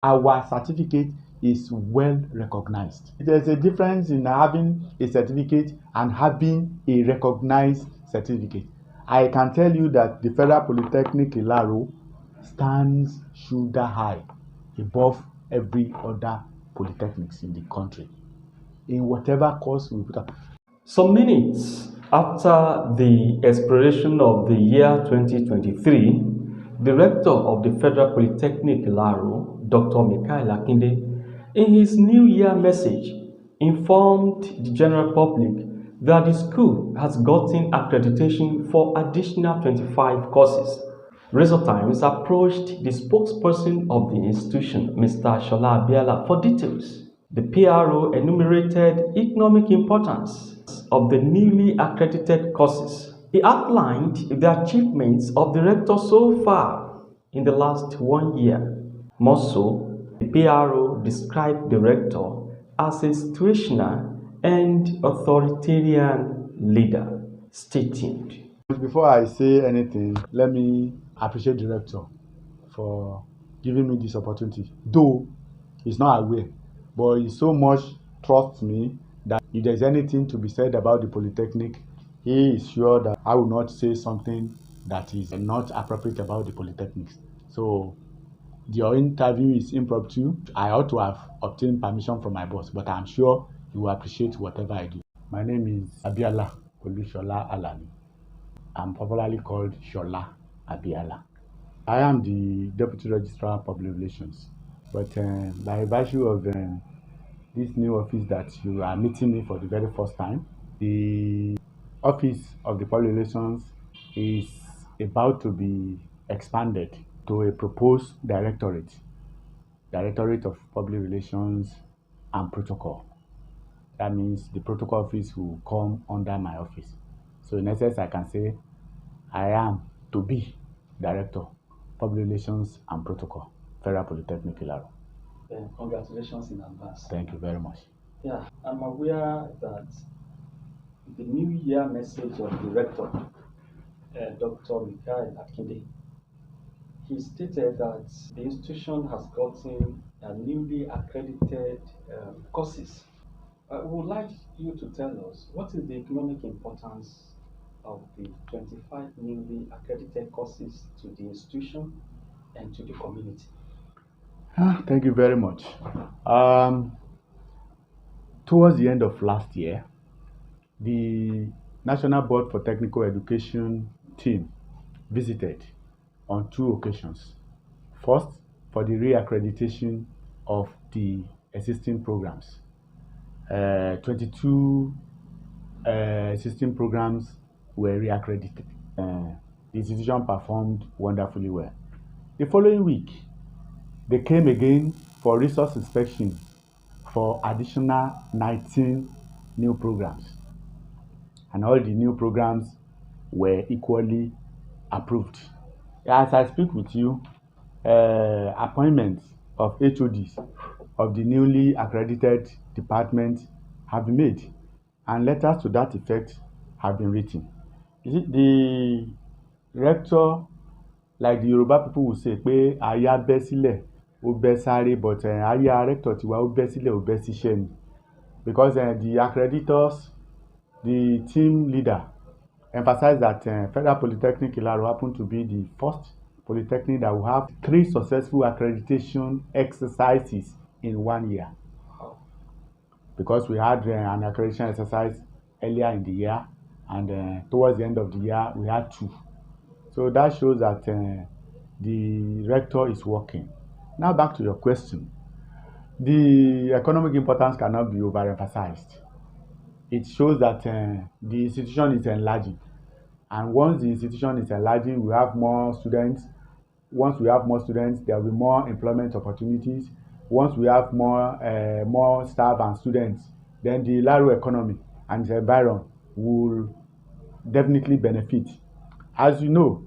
our certificate is well recognized. There's a difference in having a certificate and having a recognized certificate. I can tell you that the Federal Polytechnic Ilaro stands shoulder high above every other polytechnics in the country in whatever course we put up. Some minutes after the expiration of the year 2023, the Rector of the Federal Polytechnic Ilaro, Dr. Akinde, in his New Year message, informed the general public that the school has gotten accreditation for additional 25 courses. Razor Times approached the spokesperson of the institution, Mr. Shola Abiala, for details. The PRO enumerated economic importance of the newly accredited courses. He outlined the achievements of the rector so far in the last 1 year. More so, the PRO described the rector as a situational and authoritarian leader. Stay tuned. Before I say anything, let me appreciate the rector for giving me this opportunity. Though he's not aware, but he so much trusts me that if there's anything to be said about the Polytechnic, he is sure that I will not say something that is not appropriate about the Polytechnics. So your interview is impromptu. I ought to have obtained permission from my boss, but I'm sure he will appreciate whatever I do. My name is Abiala Olushola Alani. I'm popularly called Shola Abiala. I am the Deputy Registrar of Public Relations, but by virtue of this new office that you are meeting me for the very first time, the office of the Public Relations is about to be expanded to a proposed Directorate of Public Relations and Protocol. That means the protocol office will come under my office. So in essence, I can say I am to be Director, Public Relations and Protocol, Federal Polytechnic Ilaro. Congratulations in advance. Thank you very much. Yeah, I'm aware that the New Year message of the Rector, Dr. Akinde, he stated that the institution has gotten newly accredited courses. I would like you to tell us what is the economic importance of the 25 newly accredited courses to the institution and to the community. Thank you very much. Towards the end of last year, the National Board for Technical Education team visited on 2 occasions. First, for the re-accreditation of the existing programs. 22 existing programs were re-accredited. The institution performed wonderfully well. The following week, they came again for resource inspection for additional 19 new programs. And all the new programs were equally approved. As I speak with you, appointments of HODs of the newly accredited departments have been made, and letters to that effect have been written. You see, the rector, like the Yoruba people will say, pé aya bẹ́ sílẹ̀, ó bẹ́ sáré, but aya rector tiwa ó bẹ́ sílẹ̀, ó bẹ́ síṣẹ́ ni. Because the accreditors, the team leader, emphasized that Federal Polytechnic Ilaro happened to be the first polytechnic that will have 3 successful accreditation exercises in 1 year. Because we had an accreditation exercise earlier in the year, and towards the end of the year, we had 2. So that shows that the rector is working. Now back to your question. The economic importance cannot be overemphasized. It shows that the institution is enlarging. And once the institution is enlarging, we have more students. Once we have more students, there will be more employment opportunities. Once we have more staff and students, then the Ilaro economy and its environment will definitely benefit. As you know,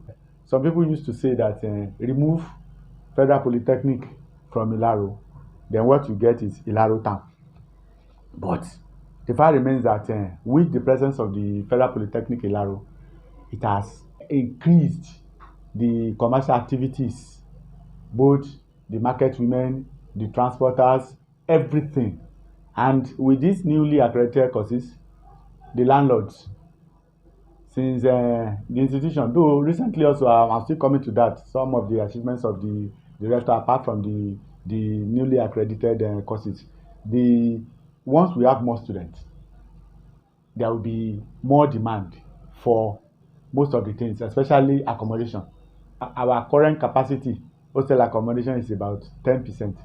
some people used to say that remove Federal Polytechnic from Ilaro, then what you get is Ilaro town. But the fact remains that with the presence of the Federal Polytechnic Ilaro, it has increased the commercial activities, both the market women, the transporters, everything. And with these newly accredited courses, the landlords, since the institution, though recently also I'm still coming to that, some of the achievements of the rector, apart from the newly accredited courses, the once we have more students, there will be more demand for most of the things, especially accommodation. Our current capacity, hostel accommodation, is about 10%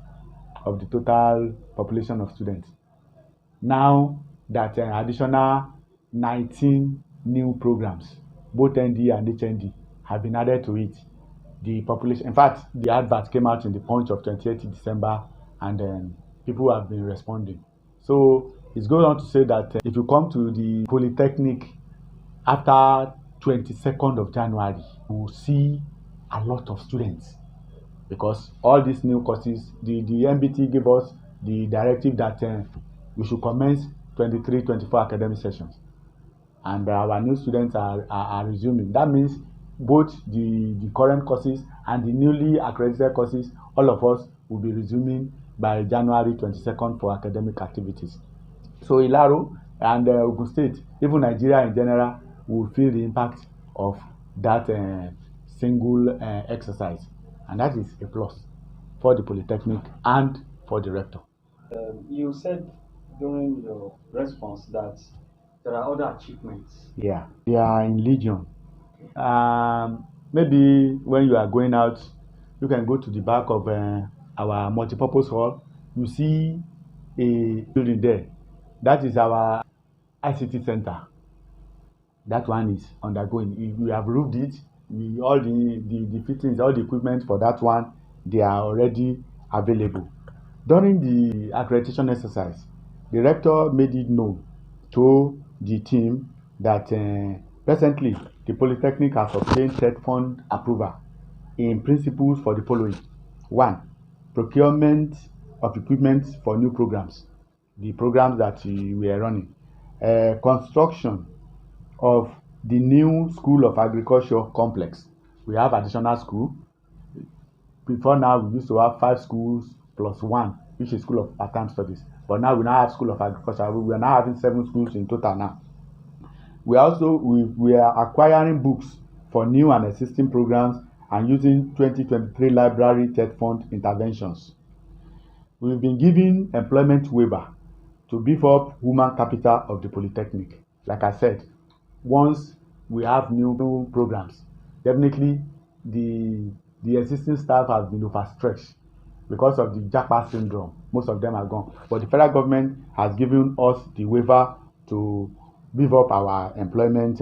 of the total population of students. Now that additional 19 new programs, both ND and HND, have been added to it, the population, in fact, the advert came out in the Punch of 28th December, and people have been responding. So it's going on to say that if you come to the Polytechnic after 22nd of January, you will see a lot of students, because all these new courses, the MBT gave us the directive that we should commence 23-24 academic sessions, and our new students are resuming. That means both the current courses and the newly accredited courses, all of us will be resuming by January 22nd for academic activities. So Ilaro and Ogun State, even Nigeria in general, will feel the impact of that single exercise, and that is a plus for the Polytechnic and for the rector. You said during your response that there are other achievements. Yeah, they are in legion. Maybe when you are going out, you can go to the back of our multipurpose hall. You see a building there. That is our ICT center. That one is undergoing. We have roofed it. All the fittings, all the equipment for that one, they are already available. During the accreditation exercise, the rector made it known to the team that presently the Polytechnic has obtained TED fund approval in principles for the following. One, procurement of equipment for new programs, the programs that we are running. Construction of the new School of Agriculture complex. We have additional school. Before now, we used to have 5 schools plus one, which is School of Part-Time Studies. But now we now have School of Agriculture. We are now having 7 schools in total now. We are acquiring books for new and existing programs and using 2023 library TED fund interventions. We've been giving employment waiver to beef up human capital of the Polytechnic. Like I said, once we have new programs, definitely the existing staff has been overstretched because of the japa syndrome. Most of them are gone, but the federal government has given us the waiver to beef up our employment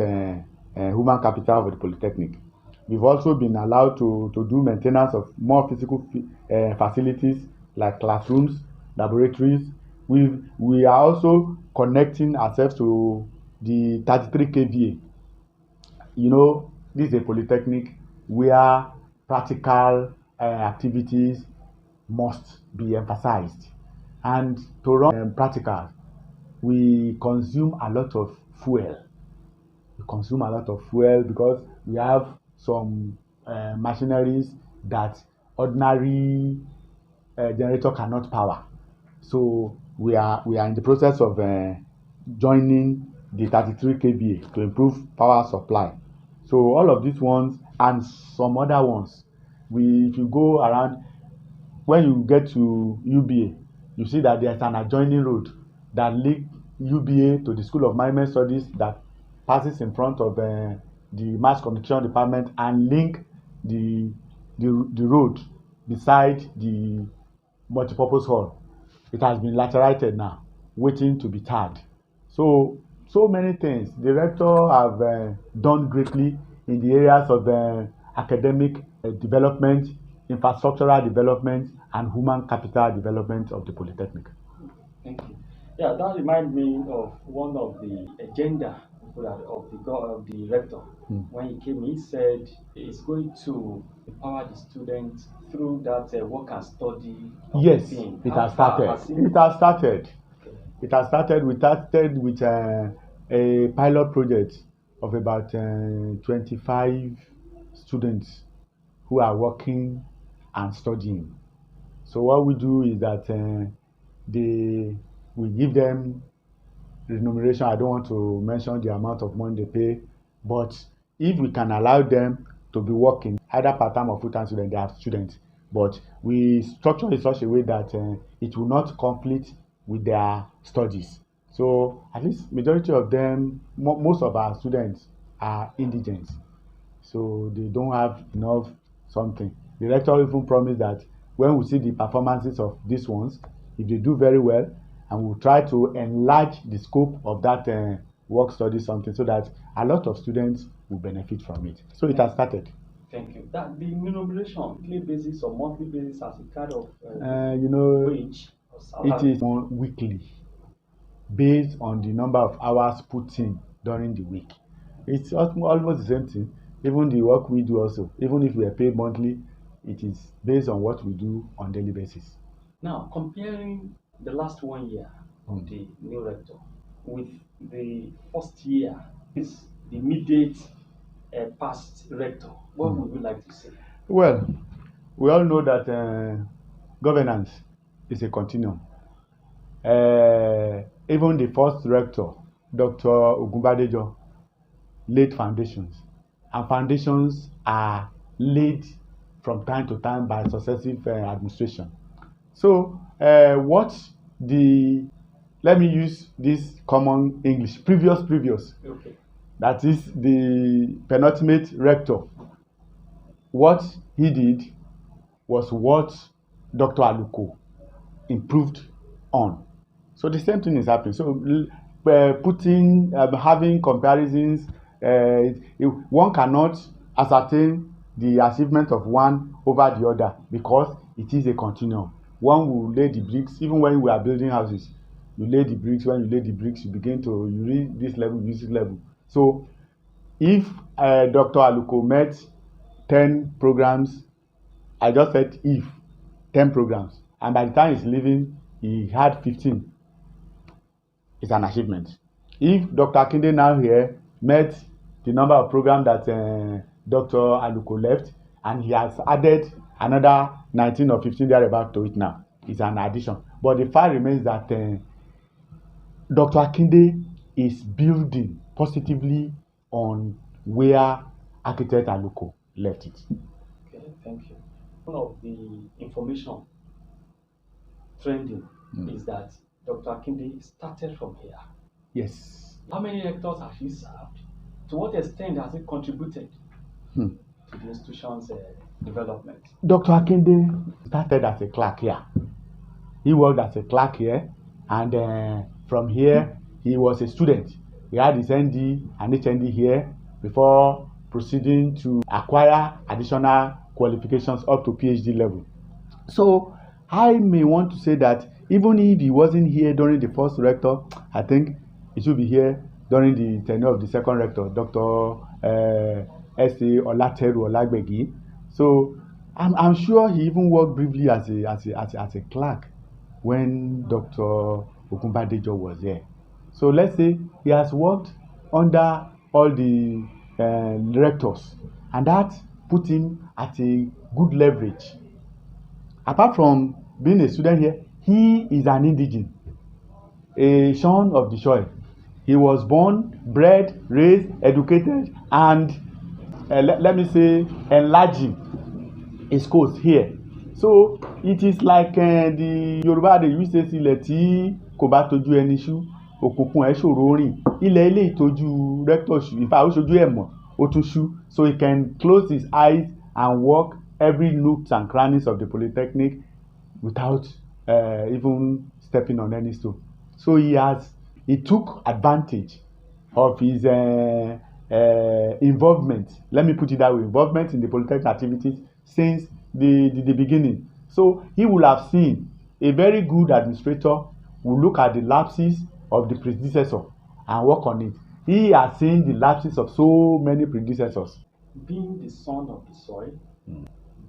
human capital of the Polytechnic. We've also been allowed to do maintenance of more physical facilities like classrooms, laboratories. We are also connecting ourselves to the 33 kVA. You know, this is a Polytechnic where practical activities must be emphasized. And to run practical, we consume a lot of fuel. We consume a lot of fuel because we have some machineries that ordinary generator cannot power. So we are in the process of joining the 33 kVA to improve power supply. So all of these ones and some other ones, if you go around, when you get to UBA, you see that there's an adjoining road that links UBA to the School of Management Studies that passes in front of the Mass Communication Department and link the road beside the multipurpose hall. It has been laterite now, waiting to be tarred. So many things. The rector have done greatly in the areas of academic development, infrastructural development, and human capital development of the Polytechnic. Thank you. Yeah, that reminds me of one of the agenda of the rector. When he came, he said he's going to empower the students through that work and study. Yes, thing. it has started. It has started. Okay. It has started. We started with a pilot project of about 25 students who are working and studying. So what we do is that we give them remuneration. I don't want to mention the amount of money they pay, but if we can allow them to be working either part-time or full-time student, they are students, but we structure it in such a way that it will not conflict with their studies. So at least majority of them, most of our students are indigent, so they don't have enough something. The rector even promised that when we see the performances of these ones, if they do very well, and we'll try to enlarge the scope of that work study something so that a lot of students will benefit from it. So it has started. Thank you. That the remuneration, weekly basis or monthly basis, as a kind of wage or It salary. is on weekly based on the number of hours put in during the week. It's almost the same thing. Even the work we do also, even if we are paid monthly, it is based on what we do on daily basis. Now, comparing the last 1 year of the new rector with the first year, is the immediate past rector, what would you like to say? Well, we all know that governance is a continuum. Even the first rector, Dr. Ogunbadejo, laid foundations, and foundations are laid from time to time by successive administration. So, what the let me use this common English, previous, Okay. that is the penultimate rector. What he did was what Dr. Aluko improved on. So the same thing is happening. So having comparisons, one cannot ascertain the achievement of one over the other because it is a continuum. One will lay the bricks, even when we are building houses. You lay the bricks. When you lay the bricks, you reach this level, you reach this level. So if Dr. Aluko met 10 programs, I just said if 10 programs, and by the time he's leaving, he had 15. It's an achievement. If Dr. Akinde now here met the number of programs that Dr. Aluko left, and he has added another 19 or 15 thereabout to it now, it's an addition. But the fact remains that Dr. Akinde is building positively on where architect Aluko left it. Okay, thank you. One of the information trending is that Dr. Akinde started from here. Yes. How many rectors has he served? To what extent has it contributed to the institution's development? Dr. Akinde started as a clerk here. He worked as a clerk here, and from here, he was a student. He had his ND and HND here before proceeding to acquire additional qualifications up to PhD level. So I may want to say that even if he wasn't here during the first rector, I think he should be here during the tenure of the second rector, Dr. S.A. Olateru Olagbegi. So I'm sure he even worked briefly as a clerk when Dr. Ogunbadejo was there. So let's say he has worked under all the rectors, and that put him at a good leverage. Apart from being a student here, he is an indigene, a son of the soil. He was born, bred, raised, educated, and let me say enlarging his coast here. So it is like the Yoruba dey use say ilẹ̀ tí kò bá tojú ẹni ṣú òkùnkùn ẹ̀ ṣòro rìn, ilẹ̀ ilé ìtọ́jú rector ṣú, in fact ó ṣojú ẹ̀ mọ̀ ó tún ṣú, so he can close his eyes and walk every nooks and crannies of the Polytechnic without even stepping on any stone. So he took advantage of his involvement, let me put it that way, involvement in the Polytechnic activities since the beginning. So he will have seen a very good administrator will look at the lapses of the predecessor and work on it. He has seen the lapses of so many predecessors. Being the son of the soil,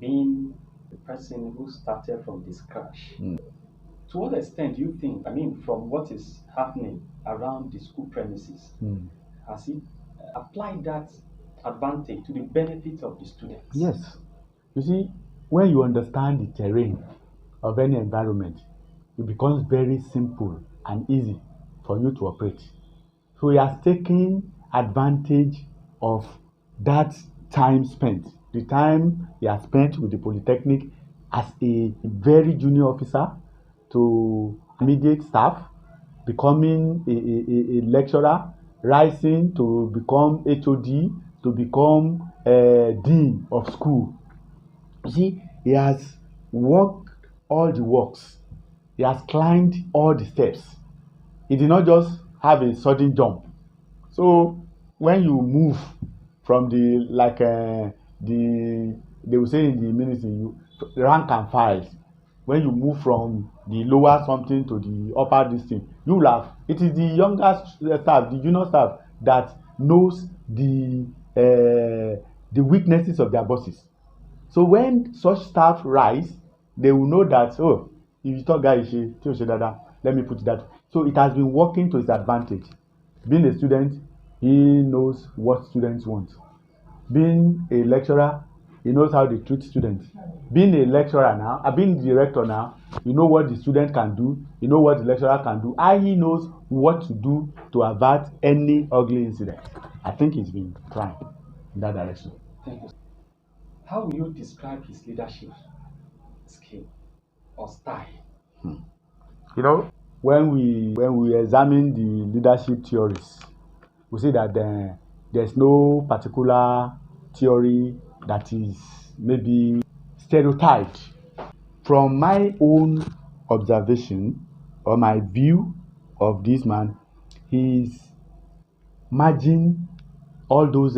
being the person who started from the scratch, to what extent do you think, from what is happening around the school premises, has he applied that advantage to the benefit of the students? Yes. You see, when you understand the terrain of any environment, it becomes very simple and easy for you to operate. So he has taken advantage of that time spent, the time he has spent with the Polytechnic as a very junior officer to immediate staff, becoming a lecturer, rising to become HOD, to become dean of school. You see, he has worked all the works. He has climbed all the steps. He did not just have a sudden jump. So when you move from the the they will say in the ministry you rank and file, when you move from the lower something to the upper this thing, you will have, it is the younger staff, the junior staff that knows the weaknesses of their bosses. So when such staff rise, they will know that, oh, if you talk guy ṣe tí o ṣe dáadáa, let me put it that way. So it has been working to his advantage. Being a student, he knows what students want. Being a lecturer, he knows how they treat students. Being a lecturer now, being the director now, you know what the student can do, you know what the lecturer can do, and he knows what to do to avert any ugly incident. I think he's been trying in that direction. Thank you. How will you describe his leadership skill or style? You know, when we examine the leadership theories, we see that there's no particular theory that is maybe stereotyped. From my own observation or my view of this man, he's merging all those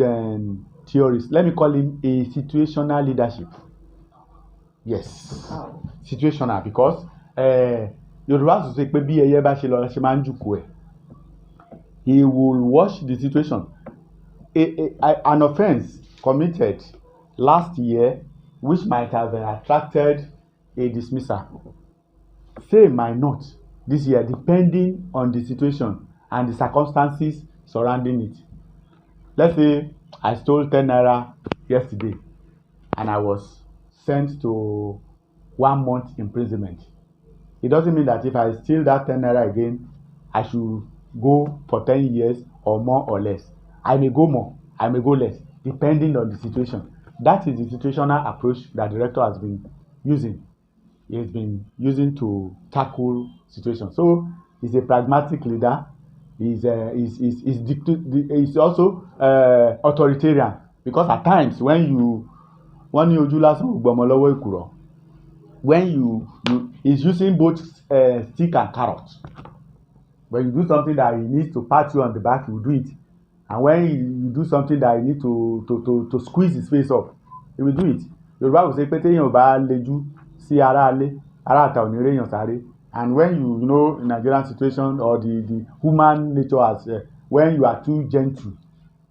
theories. Let me call him a situational leadership. Yes, situational, because Yorùbá sọ pé bí ẹyẹ bá ṣe lọ ṣe máa ń jùkú ẹ̀. He will watch the situation. An offence committed last year which might have attracted a dismissal, say might not this year, depending on the situation and the circumstances surrounding it. Let's say I stole 10 naira yesterday and I was sent to 1 month imprisonment. It doesn't mean that if I steal that 10 naira again, I should go for 10 years or more or less. I may go more, I may go less, depending on the situation. That is the situational approach that the rector has been using. He has been using to tackle situations. So he's a pragmatic leader. He's also authoritarian, because at times when you wọ́n ní ojú lásán ò gbọmọ lọ́wọ́ èkùrọ́, when you is using both stick and carrot. When you do something that he needs to pat you on the back, he will do it. And when you do something that you need to squeeze his face up, he will do it. Yorùbá will say pé téèyàn bá lejú sí aráalé, aráàta ò ní réèyàn sáré. And when you know in Nigerian situation or the human nature as when you are too gentle,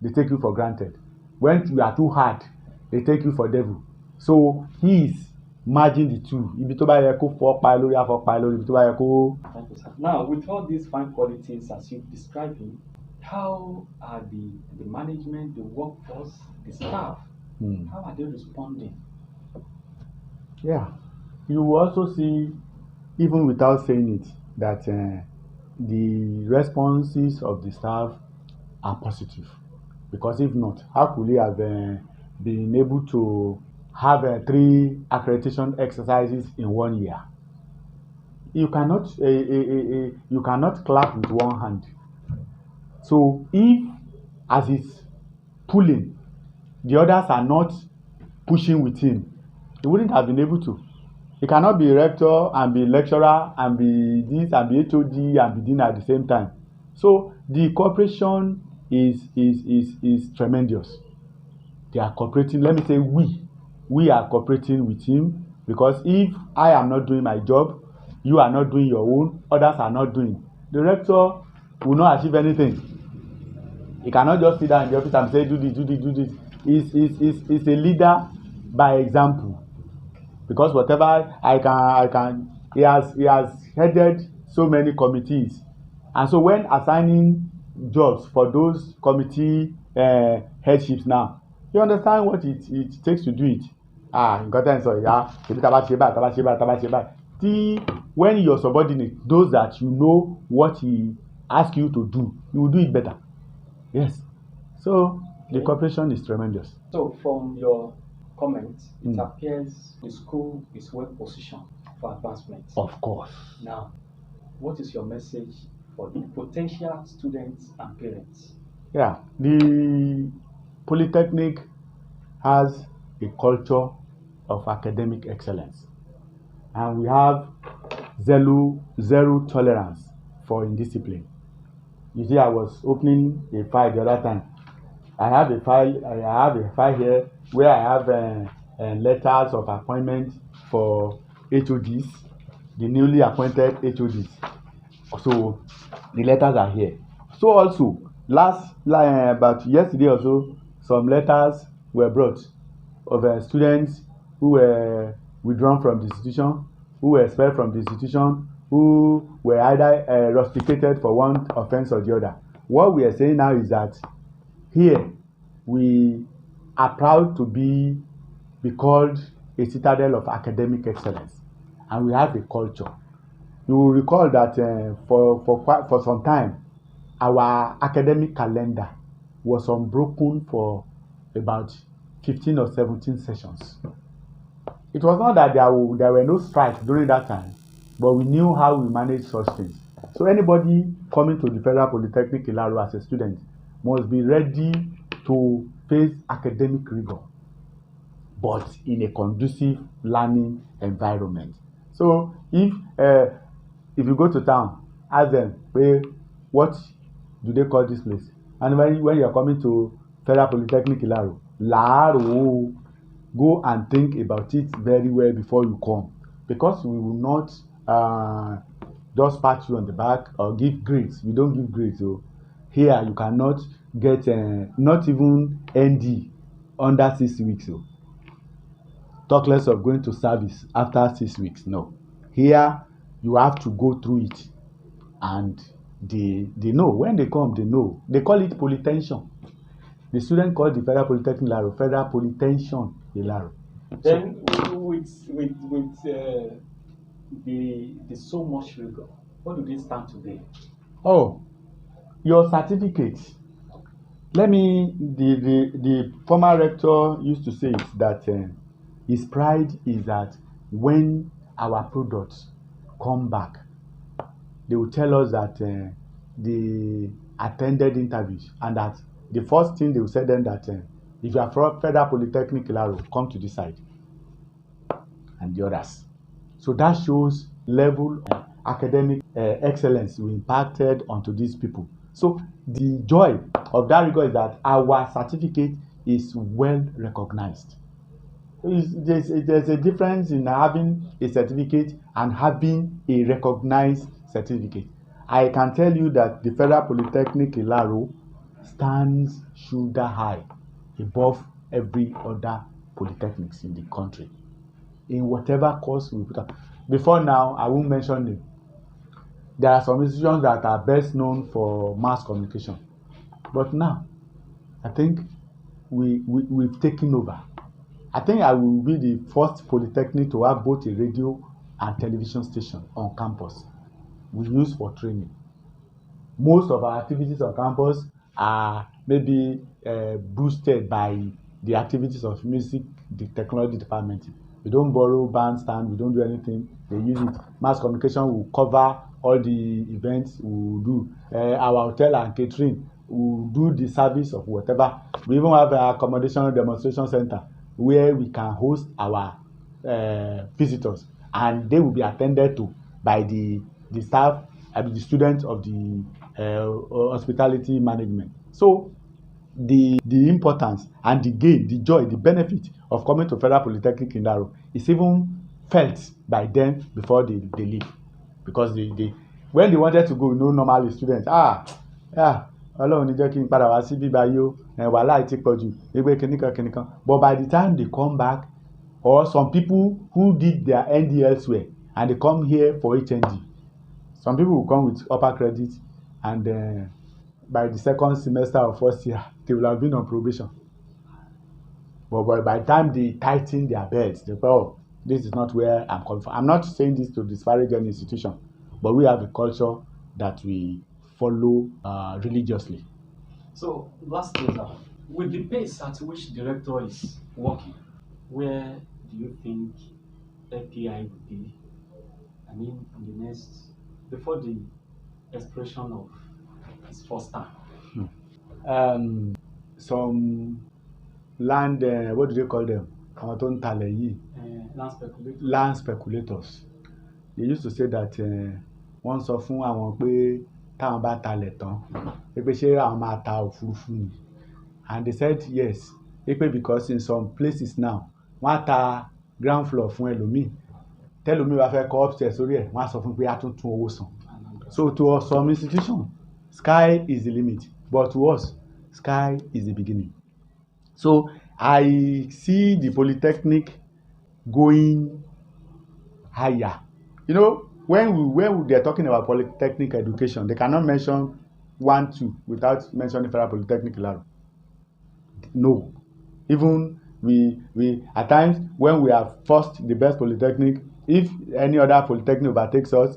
they take you for granted. When you are too hard, they take you for devil. So he is merging the two. Ibi tó bá yẹ kó fọ́ pa lórí á fọ́ pa lórí, ibi tó bá yẹ kó. Thank you, sir. Now, with all these fine qualities as you've described him, how are the management, the workforce, the staff, how are they responding? Yeah, you will also see, even without saying it, that the responses of the staff are positive. Because if not, how could he have been able to have 3 accreditation exercises in 1 year? You cannot clap with one hand. So if, as he's pulling, the others are not pushing with him, he wouldn't have been able to. He cannot be rector and be lecturer and be this and be HOD and be dean at the same time. So the cooperation is tremendous. They are cooperating. Let me say we are cooperating with him, because if I am not doing my job, you are not doing your own, others are not doing, the rector will not achieve anything. He cannot just sit down in the office and say do this, do this, do this. He's a leader by example, because whatever I can, he has headed so many committees, and so when assigning jobs for those committee headships now, you understand what it takes to do it. Nǹkan tẹ́ ń sọ ìyá, ṣèbí tá a bá ṣe báyìí, tá a bá ṣe báyìí, tá a bá ṣe báyìí, still, when your subordinate knows that you know what he asks you to do, you will do it better. Yes. So the Okay. cooperation is tremendous. So from your comments, it appears the school is well positioned for advancement. Of course. Now, what is your message for the potential students and parents? Yeah. The Polytechnic has a culture of academic excellence, and we have zero tolerance for indiscipline. You see, I was opening a file the other time. I have a file here where I have letters of appointment for HODs, the newly appointed HODs. So the letters are here. So also about yesterday or so, some letters were brought of students who were withdrawn from the institution, who were expelled from the institution, who were either rusticated for one offence or the other. What we are saying now is that here we are proud to be called a citadel of academic excellence, and we have a culture. You will recall that for some time, our academic calendar was unbroken for about 15 or 17 sessions. It was not that there were no strikes during that time, but we knew how we manage such things. So anybody coming to the Federal Polytechnic Ilaro as a student must be ready to face academic rigor, but in a conducive learning environment. So if you go to town, ask them, hey, what do they call this place? And when you are coming to Federal Polytechnic Ilaro, Laro, go and think about it very well before you come, because we will not just pat you on the back or give grades. We don't give grades. So here you cannot get not even ND under 6 weeks. So talk less of going to service after 6 weeks. No, here you have to go through it, and they know when they come. They know, they call it polytension. The student called the Federal Polytechnic Ilaro Federal Polytension Ilaro. Then with the so much rigor, what do they stand today? Oh, your certificate. The former rector used to say it, that his pride is that when our products come back, they will tell us that they attended interviews, and that the first thing they will say then that if you are from Federal Polytechnic Ilaro, come to this side, and the others. So that shows level of academic excellence we impacted onto these people. So the joy of that rigor is that our certificate is well recognized. There's a difference in having a certificate and having a recognized certificate. I can tell you that the Federal Polytechnic Ilaro stands shoulder high above every other polytechnics in the country in whatever course we put up. Before now, I won't mention it. There are some institutions that are best known for mass communication, but now I think we've taken over. I think I will be the first polytechnic to have both a radio and television station on campus we use for training. Most of our activities on campus are maybe boosted by the activities of music, the technology department. We don't borrow bandstand, we don't do anything, they use it. Mass communication will cover all the events we will do. Our hotel and catering will do the service of whatever. We even have an accommodation demonstration center where we can host our visitors, and they will be attended to by the staff and the students of the hospitality management. So the importance and the gain, the joy, the benefit of coming to Federal Polytechnic Ilaro is even felt by them before they leave, because they when they wanted to go, you know, normally students Ọlọ́run ní jẹ́ kí n padà wá sí bíbá yìí o, wàhálà ti pọ̀ jù, ewé kìnìkan, but by the time they come back, or some people who did their ND elsewhere and they come here for HND, some people will come with upper credit, and by the second semester or first year they will have been on probation. But by the time they tighten their belts, they go, oh, this is not where I'm coming from. I'm not saying this to disparage any institution, but we have a culture that we follow religiously. So, lastly, sir, with the pace at which the rector is working, where do you think FPI would be? I mean, in the next, before the expiration of his first term? Some land, what do they call them? Àwọn tó ń talẹ̀ yìí, Land speculator. land speculators. They used to say that wọ́n sọ fún àwọn pé táwọn bá talẹ̀ tán pé ṣé àwọn máa ta òfurufú ni, and they said yes pé because in some places now wọ́n á ta ground floor fún ẹlòmíì, tẹ́lòmíì bá fẹ́ kọ́ upstairs sórí ẹ̀ wọ́n á sọ fún pé á tún owó san. So to some institution, sky is the limit, but to us, sky is the beginning. So I see the Polytechnic going higher. You know, when they're talking about Polytechnic education, they cannot mention 1, 2 without mentioning Federal Polytechnic Ilaro. No. Even we at times when we have first the best Polytechnic, if any other Polytechnic overtakes us,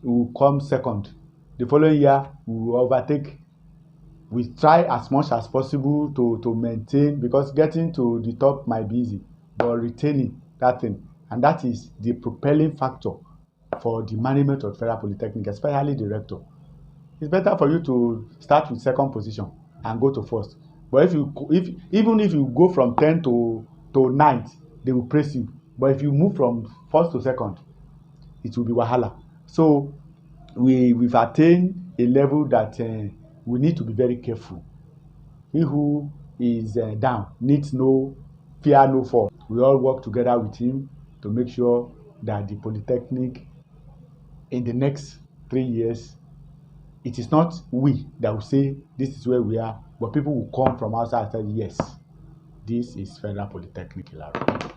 we will come second. The following year, we will overtake. We try as much as possible to maintain, because getting to the top might be easy, but retaining that thing, and that is the propelling factor for the management of Federal Polytechnic, especially the rector. It's better for you to start with second position and go to first. But even if you go from 10 to 9th, they will praise you. But if you move from first to second, it will be wahala. So we've attained a level that we need to be very careful. He who is down needs no fear, no fall. We all work together with him to make sure that the Polytechnic in the next 3 years, it is not we that will say this is where we are, but people will come from outside and say, yes, this is Federal Polytechnic Ilaro.